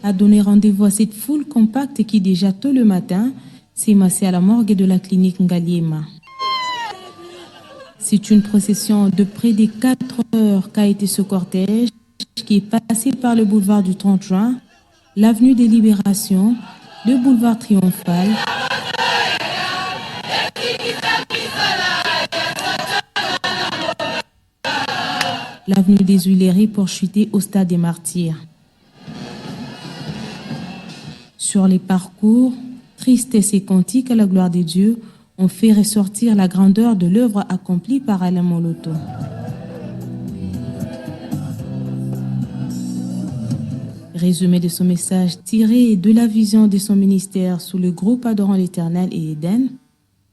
a donné rendez-vous à cette foule compacte qui déjà tôt le matin s'est massée à la morgue de la clinique Ngaliema. C'est une procession de près de 4 heures qu'a été ce cortège qui est passé par le boulevard du 30 juin, l'avenue des Libérations, le boulevard Triomphal, l'avenue des Huileries pour chuter au stade des Martyrs. Sur les parcours, tristesse et cantiques à la gloire de Dieu ont fait ressortir la grandeur de l'œuvre accomplie par Alain Moloto. Résumé de son message tiré de la vision de son ministère sous le groupe Adorant l'Éternel et Éden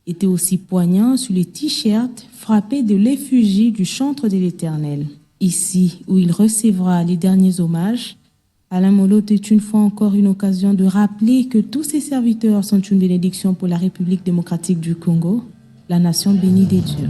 était aussi poignant sur les t-shirts frappés de l'effigie du chantre de l'Éternel. Ici où il recevra les derniers hommages, Alain Moloto est une fois encore une occasion de rappeler que tous ses serviteurs sont une bénédiction pour la République démocratique du Congo, la nation bénie des dieux.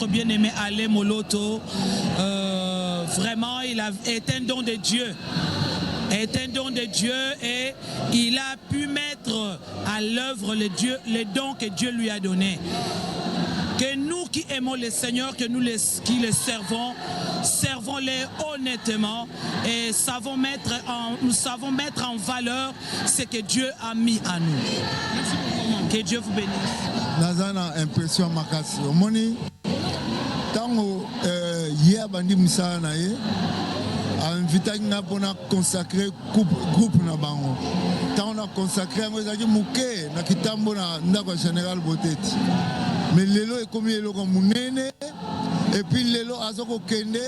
Bien-aimé Alain Moloto, vraiment il est un don de Dieu. Est un don de Dieu et il a pu mettre à l'œuvre les dons que Dieu lui a donnés. Que nous qui aimons le Seigneur, que nous qui le servons-les honnêtement et nous savons mettre en valeur ce que Dieu a mis à nous. Que Dieu vous bénisse. Nazana impression makasi. Omoni tango hier bandi musala na ye invité na pona consacrer groupe na bango. Tango na consacrer ngo ezaki muke na kitambo na ndako général Boteti. Mais lelo ekomi eloko munene et puis lelo azoko kende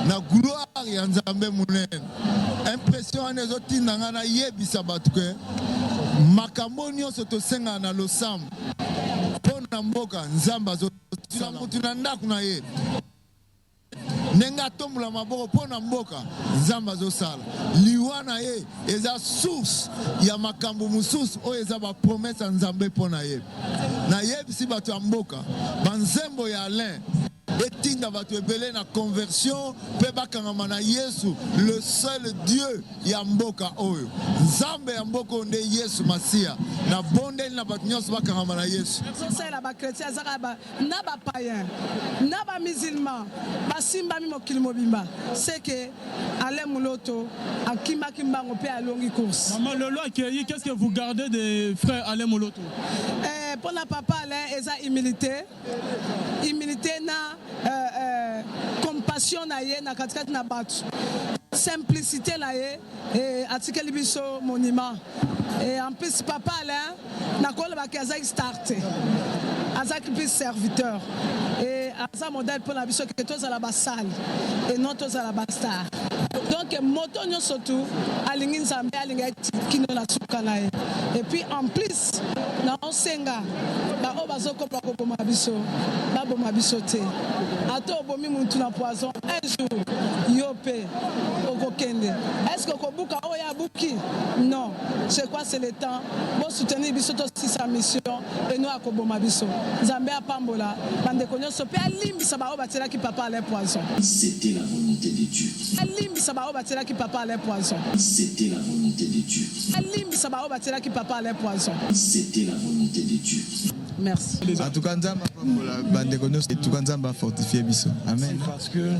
na gloire ya Nzambe munene. Impression anezotinda nga na yebisa batu ke makambo nyonso tosenga na losambo pona mboka Nzambe azotila mutu na ndako na ye nenga tombola maboko pona mboka Nzambe azosala liwa na ye eza source ya makambo mususu oyo eza ba promesse ya Nzambe pona ye na yebisi bato ya mboka banzembo ya Alain etinda bato ebele na conversion pe bakangama na Yesu le seul Dieu ya mboka oyo Nzambe ya mboka onde Yesu Masia na bondeli na bato nyonso bakangama na Yesu sosela ba chrétien azaka na ba païen na ba musulman basimba mi mokili mobimba c'est que Alain Moloto akima kimbango pe alongi course. Maman Lolo accueilli, qu'est-ce que vous gardez des frères Alain Moloto? Pour la papa Alain eza humilité na compassion na ye na katikati na batu. simplicité là et atikeli biso monument et en plus papa Alain nakolo ba kaza starté azaki plus serviteur et asa modèle pour la biso que tous à la basse et non tous à la basta donc moto nyonso tu alingi nzambe alinga kino na suka na ye et puis en plus na osenga ba o bazoko pa ko boma biso ba boma biso te ato bomi muntu na poison un jour yopé okokende est-ce que kobuka oya buki non c'est quoi c'est le temps bon soutenir biso to si sa mission et nous akoboma biso nzambe apambola bande konyoso pe alimbisa ba o batela ki papa les poison c'était la volonté de Dieu alimbisa ba o batela ki papa les poison c'était la volonté de Dieu alimbisa ba o batela ki papa les poison c'était la volonté de Dieu. Merci. En tout cas, nzamba pambola bande konyoso et tout cas nzamba fortifier biso. Amen. Parce que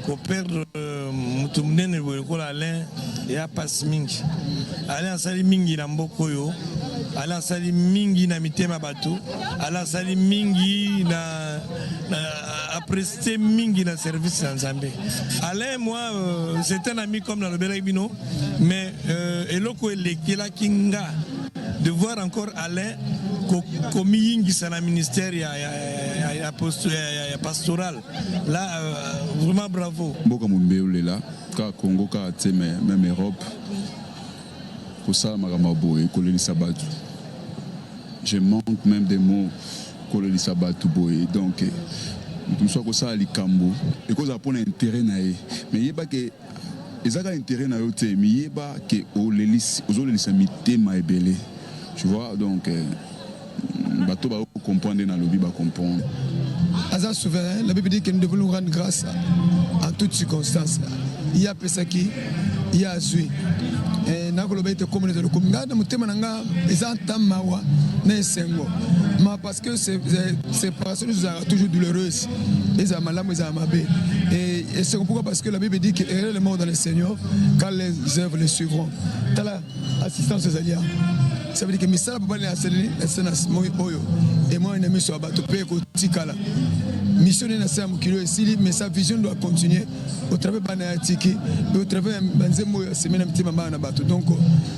ko perdre mutu munene boye ko Alain ya passe mingi. Alain asali mingi na mboko yo. Alain asali mingi na mitema bato. Alain asali mingi na prester mingi na service na Nzambe. Alain moi c'est un ami comme dans le Belabino mais eloko elekela kinga de voir encore Alain comme yingisa na ministère ya pastoral là vraiment bravo. Mboka Mumbeule là ka Congo ka te même Europe pour ça makambo boye kolelisa batu. Je manque même des mots kolelisa batu boye donc tout ça ko ça likambo et ko ça pour intérêt na ye mais yeba que ezaka intérêt na yo te mais yeba que ozolelisa mitema ebele tu vois donc bateau va comprendre dans le Bible va comprendre. Azar souverain, la Bible dit que nous devons nous rendre grâce en toutes circonstances. Il y a Pesaki, il y a Azui. Et nous avons été comme nous avons dit, nous avons été mawa sengo. Mais parce que ces séparations sont toujours douloureuses. Ils ont mal, ils ont mal. Et c'est pourquoi parce que la Bible dit que les morts dans le Seigneur, quand les œuvres les suivront. Tu as l'assistance aux alliés. Ça veut dire que misala papa ni aseli na sana moi oyo et moi une mission abato pe ko tikala mission na sa mukilo esili mais sa vision doit continuer au travers bana tiki et au travers banzemo ya semaine mtima bana bato donc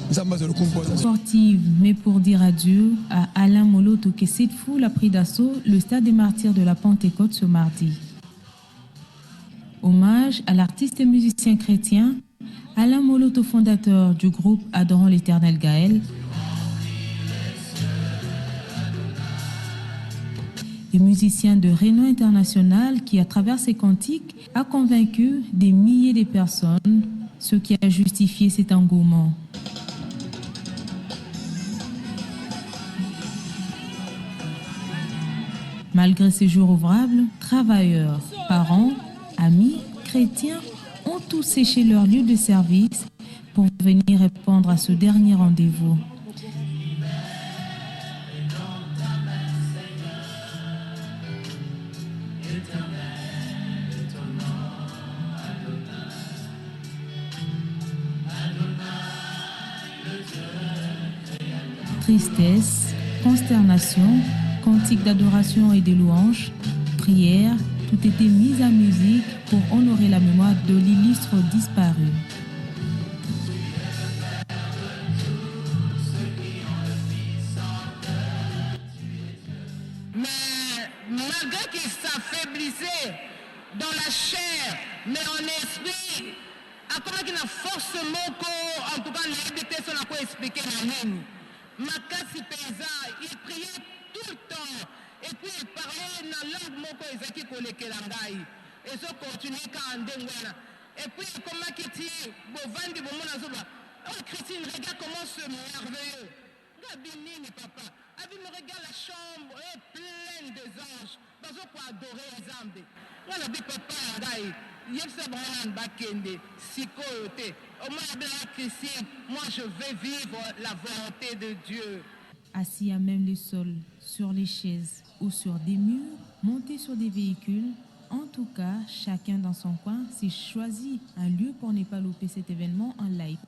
nzamba zo le composer sportive mais pour dire adieu à Alain Moloto que cette foule a pris d'assaut le stade des martyrs de la Pentecôte ce mardi. Hommage à l'artiste et musicien chrétien Alain Moloto, fondateur du groupe Adorant l'Éternel Gaël, et musicien de renom international qui, à travers ses cantiques, a convaincu des milliers de personnes, ce qui a justifié cet engouement. Malgré ces jours ouvrables, travailleurs, parents, amis, chrétiens ont tous séché leur lieu de service pour venir répondre à ce dernier rendez-vous. Tristesse, consternation, cantiques d'adoration et de louanges, prières, tout était mis à musique pour honorer la mémoire de l'illustre disparu. Mais malgré qu'il s'affaiblissait dans la chair, mais en esprit, à comment qu'il a force moko, en tout cas, l'habité, ça n'a pas expliqué la ligne. Makasi paysan, il priait tout le temps. Et puis il parlait dans la langue moko ezaki kolekelangai. Et ça continue quand ndengwana. Et puis comment qu'il dit, bovandi bomona zoba. Oh Christine, regarde comment c'est merveilleux. Regarde nini papa. Abi me regarde la chambre est pleine des anges. Parce qu'on peut adorer les âmes. Voilà bi papa ngai. Yepsa bana bakende sikoyote. Au moins bien Christine, moi je vais vivre la volonté de Dieu. Assis à même le sol, sur les chaises ou sur des murs, montés sur des véhicules, en tout cas, chacun dans son coin s'est choisi un lieu pour ne pas louper cet événement en live.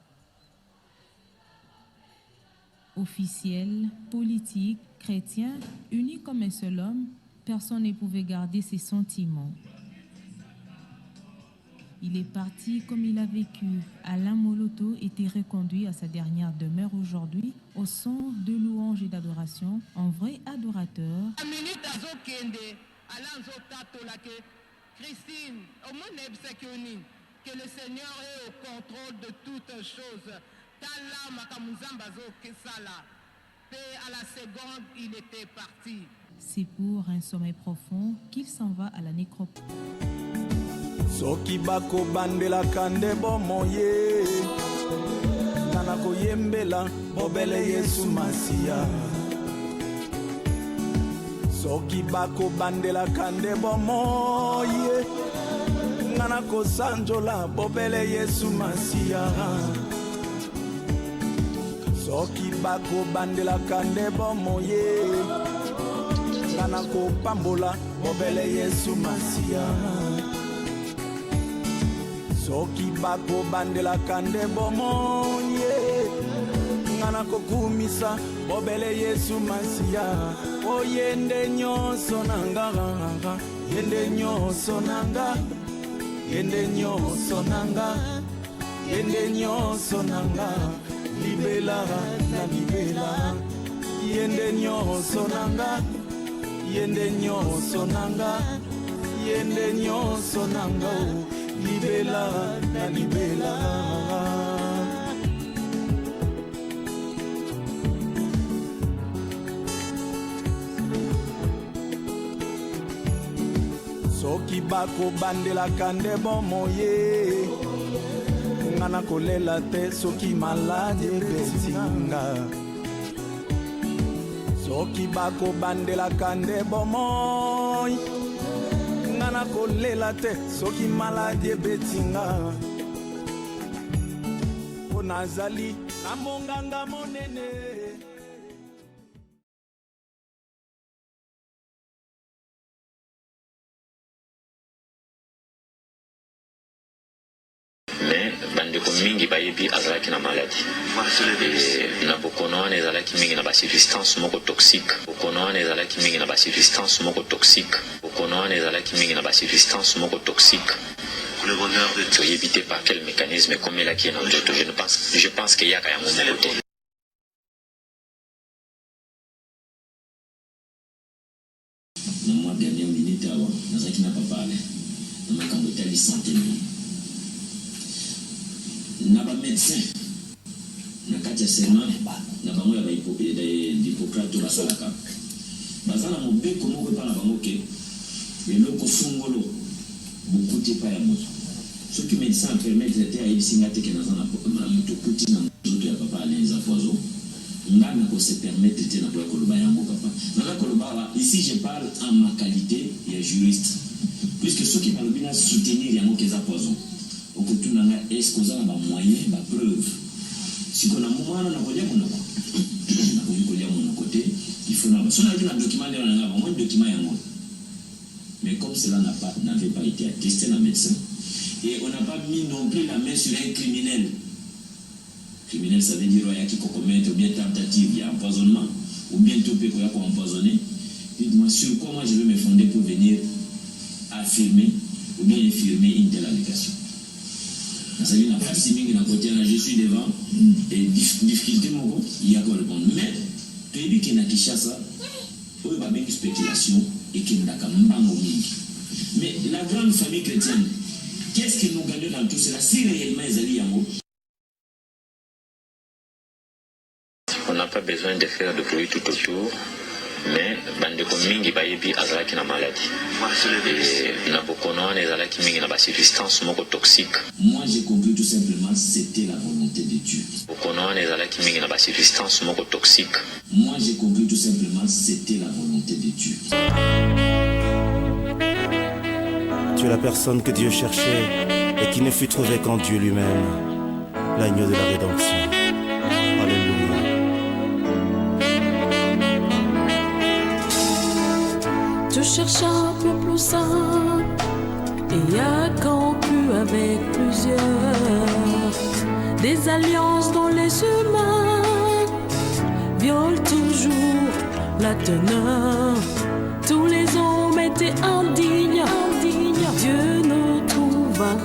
Officiels, politiques, chrétiens, unis comme un seul homme, personne ne pouvait garder ses sentiments. Il est parti comme il a vécu. Alain Moloto était reconduit à sa dernière demeure aujourd'hui au son de louanges et d'adoration, en vrai adorateur. Christine, que le Seigneur est au contrôle de toutes choses. À la seconde, il était parti. C'est pour un sommeil profond qu'il s'en va à la nécropole. Soki bako bandela kande bomoye Nana koyembela bobele Yesu Masia. Soki bako bandela kande bomoye Nana kosanjola bobele Yesu Masia. Soki bako bandela kande bomoye Nana kopambola bobele Yesu Masia. Soki bako bandela kande bomonye Ngana kokumisa bobele Yesu Masia. O yende nyoso nanga Yende nyoso nanga Yende nyoso nanga Yende nyoso nanga Libela na libela Yende nyoso nanga Yende nyoso nanga Yende nyoso nanga Libela na libela. Soki bako bandela kande bomoye Ngana kolela te soki malade betinga. Soki bako bandela kande bomoye Ngana kolela te soki maladie betinga. Onazali amonganga monene. Mais bandeko mingi bayebi azalaki na maladie. Na bokono wana ezalaki mingi na basubstance moko toxique. Bokono wana ezalaki mingi na basubstance moko toxique. Bokono wana ezalaki mingi na basubstance moko toxique. Pour le bonheur de Dieu. Éviter par quel mécanisme comme il a qui est dans d'autres. Je pense qu'il y a quand même un côté. Dans ma dernière minute, dans ce qui n'a pas parlé, dans ma cambotelle santé. Naba médecin na kati ya sema na bango ya Hippocrate basalaka bazala mobeko moko epa na bango ke eloko fungolo bokuti epa ya moto soki médecin permettre te ayebisinga teke naza na moto kuti na nzoto ya papa alenza poison nga na ko se permettre te na koya koloba yango papa naza koloba ici je parle en ma qualité ya juriste puisque soki balobi na soutenir yango keza poison okutuna nga est-ce qu'on a ba moyen ba preuve si qu'on a moment na kolia monoko na kolia monoko te il faut na so na un document de na ba moins document yango mais comme cela n'avait pas été attesté na médecin et on n'a pas mis non plus la main sur un criminel. Criminel ça veut dire qui commettre ou bien tentative ya empoisonnement ou bien tout peut pour empoisonner. Dites-moi sur quoi moi je vais me fonder pour venir affirmer ou bien infirmer une telle allégation. Je suis devant et difficulté il y a quoi répondre. Mais pays qui n'a Kinshasa, il y a une spéculation et qui n'a qu'à mais la grande famille chrétienne, qu'est-ce que nous gagnons dans tout cela si réellement ils allaient On n'a pas besoin de faire de bruit tout autour. Mais bandeko mingi bayebi azalaki na maladie. Na bokono wana ezalaki mingi na basubstance moko toxique. Moi j'ai compris tout simplement c'était la volonté de Dieu. Bokono wana ezalaki mingi na basubstance moko toxique. Moi j'ai compris tout simplement c'était la volonté de Dieu. Tu es la personne que Dieu cherchait et qui ne fut trouvée qu'en Dieu lui-même, l'agneau de la rédemption. Alléluia. Je cherche un peu plus saint et a conclu avec plusieurs des alliances dont les humains violent toujours la teneur. Tous les hommes étaient indignes. Dieu nous trouva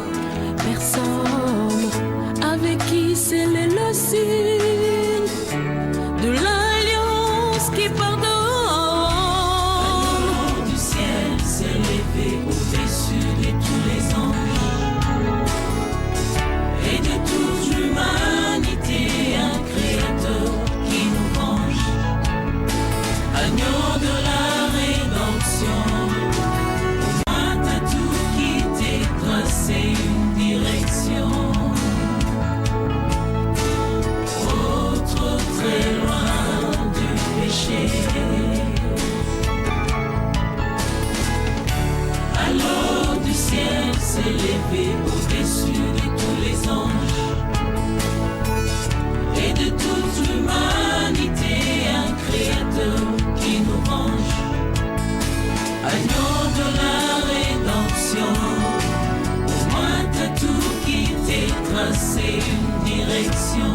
direction.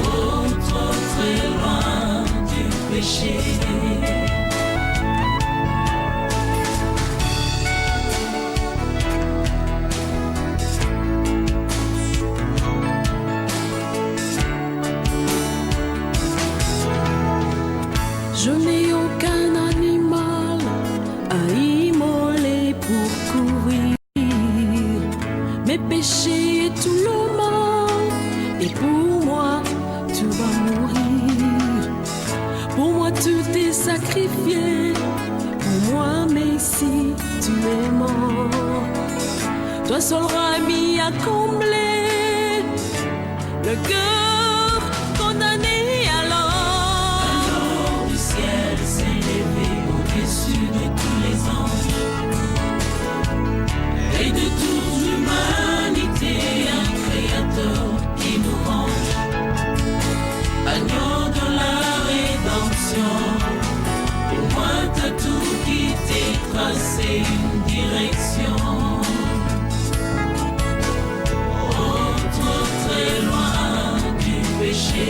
Oh, trop très loin du péché. Je n'ai aucun animal à immoler pour courir mes péchés et tout le mal. Et pour moi, tu vas mourir. Pour moi, tout est sacrifié. Pour moi, Messie, tu es mort. Toi seul mis à combler le cœur condamné. Au-dessus de tous les anges et de toute l'humanité, un créateur qui nous range, agneau de la rédemption. Pour moi, t'as tout quitté, tracé une direction. Oh, trop très loin du péché.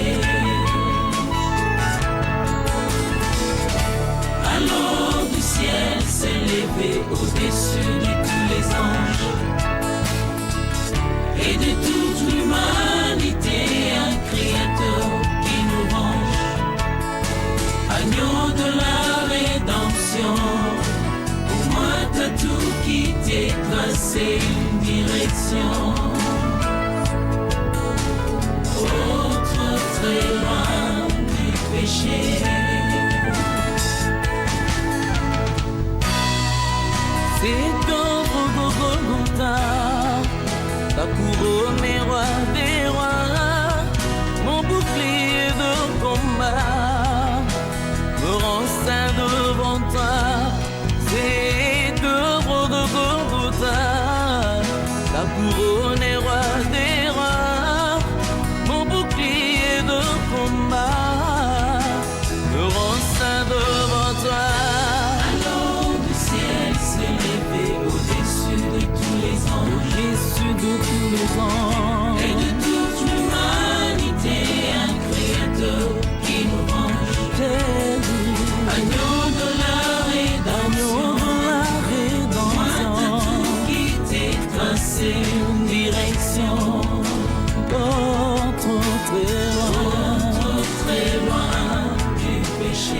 Alors du ciel s'est levé au-dessus de tous les anges et de toute l'humanité, un créateur qui nous range, agneau de la rédemption. Pour moi, t'as tout quitté, tracé une direction. Oh, trop très loin du péché. C'est ton Golgotha, ta couronne roi des rois, mon bouclier de combat me rend saint devant toi. C'est ton Golgotha, ta couronne roi des rois, mon bouclier de combat me rend saint devant toi. Au-dessus de tous les anges et de toute l'humanité, un créateur qui nous range, agneau de la rédemption. Moi, t'as tout quitté, tracé une direction. Oh, trop très loin du péché.